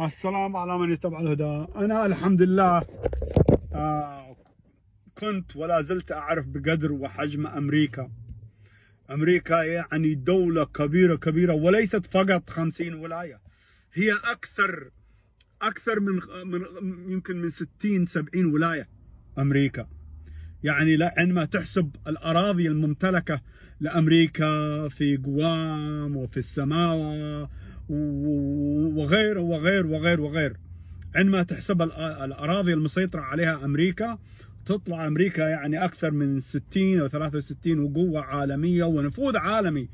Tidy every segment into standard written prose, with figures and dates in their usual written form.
السلام على من يتبع الهدى. أنا الحمد لله آه كنت ولا زلت أعرف بقدر وحجم أمريكا. أمريكا يعني دولة كبيرة كبيرة، وليست فقط 50 ولاية، هي أكثر من يمكن من 60 70 ولاية أمريكا. يعني عندما تحسب الأراضي الممتلكة لأمريكا في جوام وفي السماوة وغير وغير وغير وغير، عندما تحسب الأراضي المسيطرة عليها أمريكا، تطلع أمريكا يعني أكثر من 60 أو 63، وقوة عالمية ونفوذ عالمي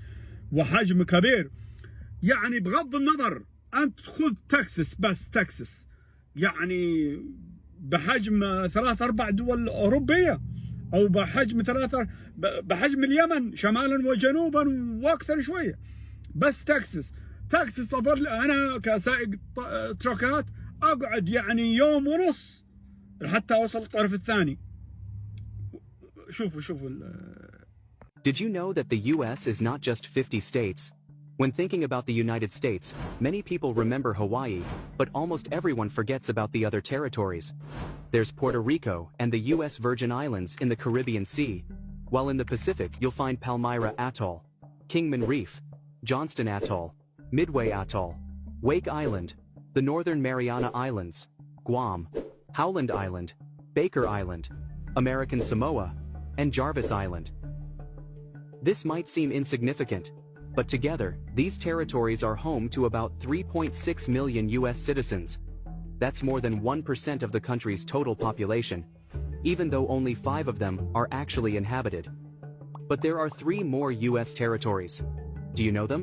وحجم كبير. يعني بغض النظر، أنت خذ تكساس، بس تكساس يعني بحجم 3 4 دول أوروبية، أو بحجم اليمن شمالا وجنوبا وأكثر شوية. بس تكساس أظل أنا كسائق تركات أقعد يعني يوم ونص حتى أوصل الطرف الثاني. شوفوا Did you know that the US is not just 50 states? When thinking about the United States, many people remember Hawaii, but almost everyone forgets about the other territories. There's Puerto Rico and the US Virgin Islands in the Caribbean Sea, while in the Pacific you'll find Palmyra Atoll, Kingman Reef, Johnston Atoll, Midway Atoll, Wake Island, the Northern Mariana Islands, Guam, Howland Island, Baker Island, American Samoa, and Jarvis Island. This might seem insignificant, but together, these territories are home to about 3.6 million US citizens. That's more than 1% of the country's total population, even though only 5 of them are actually inhabited. But there are 3 more US territories. Do you know them?